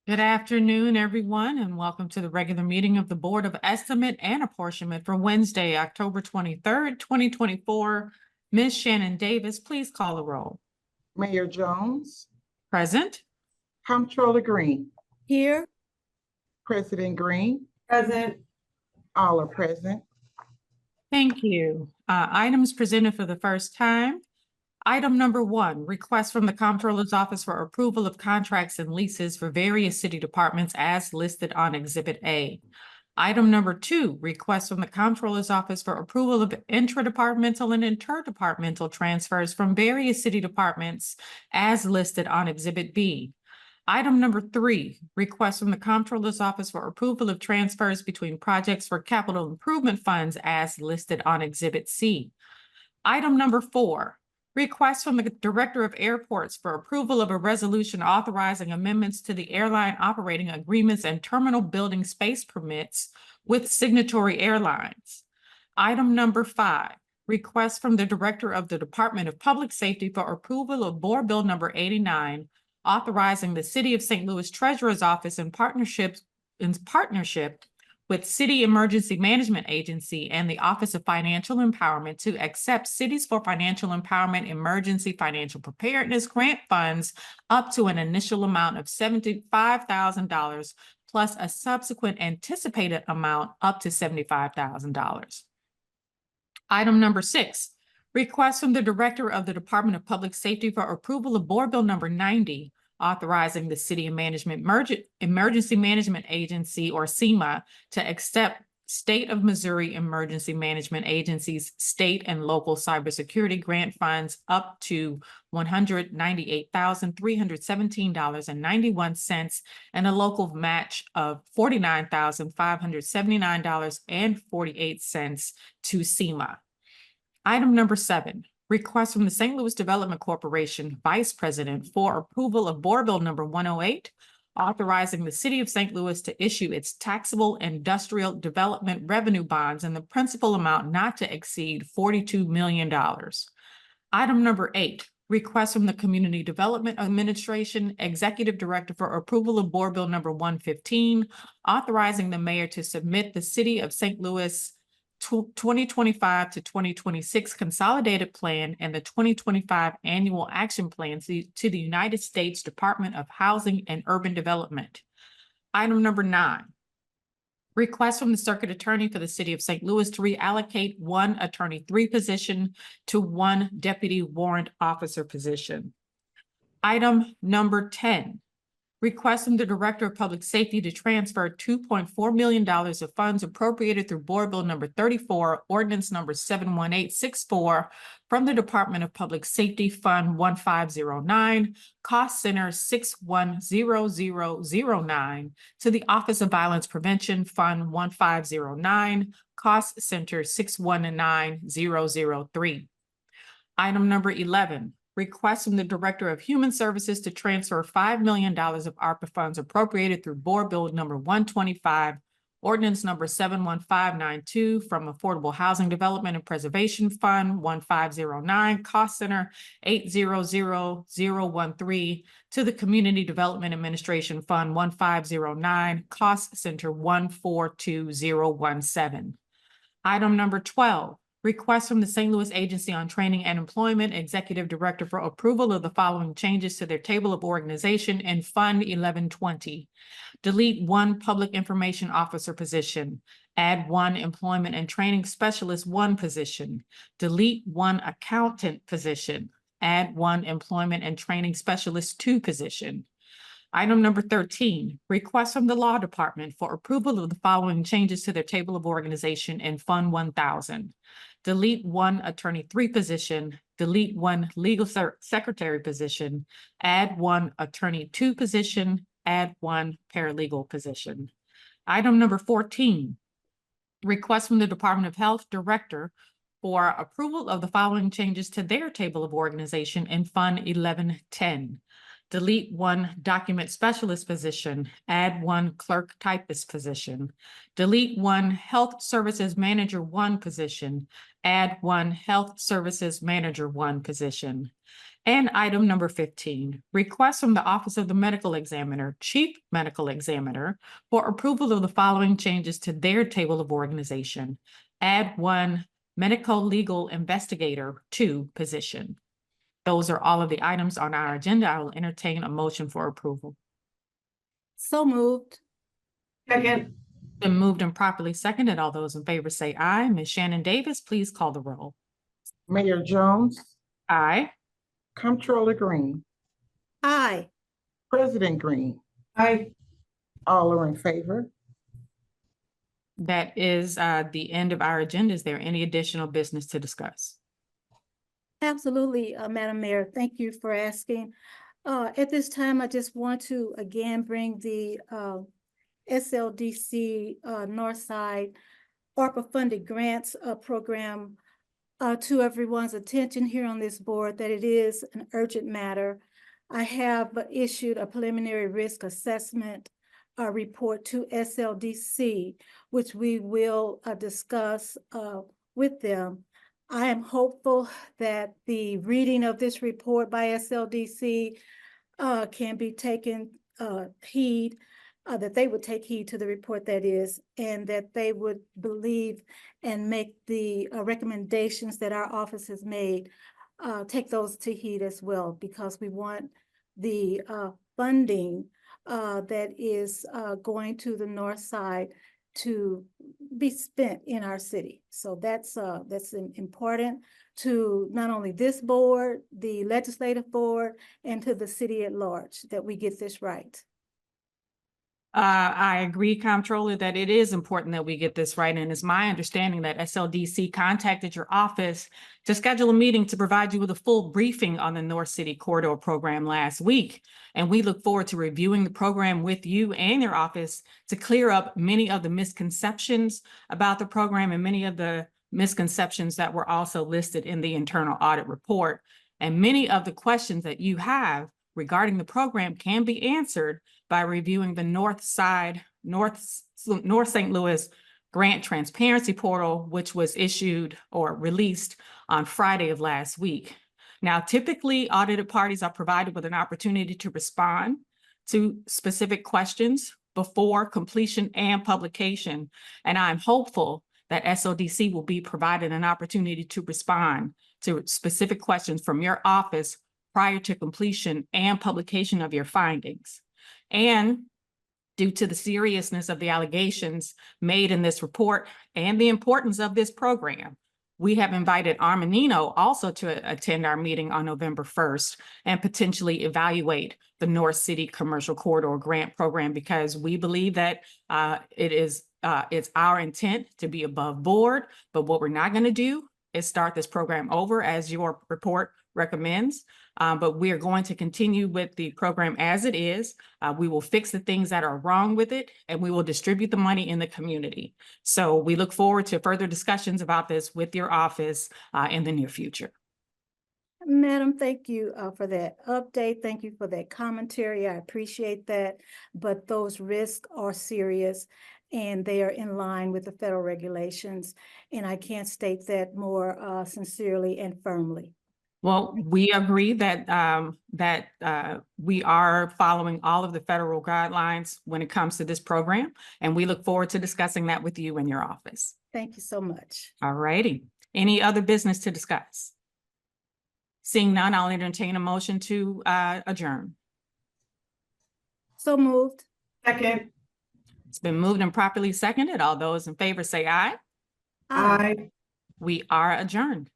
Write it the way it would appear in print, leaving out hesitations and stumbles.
Good afternoon, everyone, and welcome to the regular meeting of the Board of Estimate and Apportionment for Wednesday, October 23rd, 2024. Ms. Shannon Davis, please call the roll. Mayor Jones, Present. Comptroller Green, Here. President Green, Present. all are present. Thank you. Items presented for the first time. Item number 1, request from the Comptroller's Office for approval of contracts and leases for various city departments as listed on Exhibit A. Item number 2, request from the Comptroller's Office for approval of intra-departmental and interdepartmental transfers from various city departments as listed on Exhibit B. Item number 3, request from the Comptroller's Office for approval of transfers between projects for capital improvement funds as listed on Exhibit C. Item number 4, request from the Director of Airports for approval of a resolution authorizing amendments to the airline operating agreements and terminal building space permits with signatory airlines. Item number 5, request from the Director of the Department of Public Safety for approval of Board Bill number 89, authorizing the City of St. Louis Treasurer's Office in partnership with City Emergency Management Agency and the Office of Financial Empowerment to accept Cities for Financial Empowerment Emergency Financial Preparedness Grant Funds up to an initial amount of $75,000 plus a subsequent anticipated amount up to $75,000. Item number 6, request from the Director of the Department of Public Safety for approval of Board Bill number 90, authorizing the City Emergency Management Agency, or CEMA, to accept State of Missouri Emergency Management Agency's state and local cybersecurity grant funds up to $198,317.91 and a local match of $49,579.48 to CEMA. Item number 7, request from the St. Louis Development Corporation Vice President for approval of Board Bill number 108, authorizing the City of St. Louis to issue its taxable industrial development revenue bonds in the principal amount not to exceed $42 million. Item number 8, request from the Community Development Administration Executive Director for approval of Board Bill number 115, authorizing the mayor to submit the City of St. Louis 2025 to 2026 Consolidated Plan and the 2025 Annual Action Plan to the United States Department of Housing and Urban Development. Item number 9, request from the Circuit Attorney for the City of St. Louis to reallocate 1 Attorney 3 position to 1 Deputy Warrant Officer position. Item number 10, request from the Director of Public Safety to transfer $2.4 million of funds appropriated through Board Bill number 34, Ordinance number 71864, from the Department of Public Safety Fund 1509, Cost Center 610009, to the Office of Violence Prevention Fund 1509, Cost Center 619003. Item number 11, request from the Director of Human Services to transfer $5 million of ARPA funds appropriated through Board Bill number 125, Ordinance number 71592, from Affordable Housing Development and Preservation Fund 1509, Cost Center 800013, to the Community Development Administration Fund 1509, Cost Center 142017. Item number 12, request from the St. Louis Agency on Training and Employment Executive Director for approval of the following changes to their table of organization in Fund 1120. Delete 1 Public Information Officer position. Add 1 Employment and Training Specialist 1 position. Delete 1 Accountant position. Add 1 Employment and Training Specialist 2 position. Item number 13, request from the Law Department for approval of the following changes to their table of organization in Fund 1000. Delete 1 Attorney 3 position, delete 1 Legal Secretary position, add 1 Attorney 2 position, add 1 Paralegal position. Item number 14, request from the Department of Health Director for approval of the following changes to their table of organization in Fund 1110. delete one document specialist position, add one clerk typist position, delete one health services manager one position, add one health services manager one position. And item number 15, request from the Office of the Medical Examiner, Chief Medical Examiner, for approval of the following changes to their table of organization. Add one medical legal investigator two position. Those are all of the items on our agenda. I will entertain a motion for approval. So moved. Second. Been moved and properly seconded. All those in favor say aye. Ms. Shannon Davis, please call the roll. Mayor Jones, Aye. Comptroller Green, Aye. President Green, Aye. all are in favor. That is the end of our agenda. Is there any additional business to discuss? Absolutely, Madam Mayor. Thank you for asking. At this time, I just want to again bring the SLDC Northside ARPA funded grants program to everyone's attention here on this board, that it is an urgent matter. I have issued a preliminary risk assessment report to SLDC, which we will discuss with them. I am hopeful that the reading of this report by SLDC can be taken heed, that they would take heed to the report, that is, and that they would believe and make the recommendations that our office has made, take those to heed as well, because we want the funding that is going to the north side to be spent in our city. So that's important to not only this board, the legislative board, and to the city at large, that we get this right. I agree, Comptroller, that it is important that we get this right. And it's my understanding that SLDC contacted your office to schedule a meeting to provide you with a full briefing on the North City Corridor program last week. And we look forward to reviewing the program with you and your office to clear up many of the misconceptions about the program and many of the misconceptions that were also listed in the internal audit report. And many of the questions that you have regarding the program can be answered by reviewing the North St. Louis Grant Transparency Portal, which was issued or released on Friday of last week. Now, typically, audited parties are provided with an opportunity to respond to specific questions before completion and publication. And I'm hopeful that SODC will be provided an opportunity to respond to specific questions from your office prior to completion and publication of your findings. And due to the seriousness of the allegations made in this report and the importance of this program, we have invited Armanino also to attend our meeting on November 1st and potentially evaluate the North City Commercial Corridor Grant Program, because we believe that it's our intent to be above board, but what we're not going to do is start this program over as your report recommends. But we are going to continue with the program as it is. We will fix the things that are wrong with it, and we will distribute the money in the community. So we look forward to further discussions about this with your office in the near future. Madam, thank you for that update. Thank you for that commentary. I appreciate that. But those risks are serious and they are in line with the federal regulations. And I can't state that more sincerely and firmly. Well, we agree that we are following all of the federal guidelines when it comes to this program, and we look forward to discussing that with you in your office. Thank you so much. All righty. Any other business to discuss? Seeing none, I'll entertain a motion to adjourn. So moved. Second. It's been moved and properly seconded. All those in favor say aye. Aye. We are adjourned.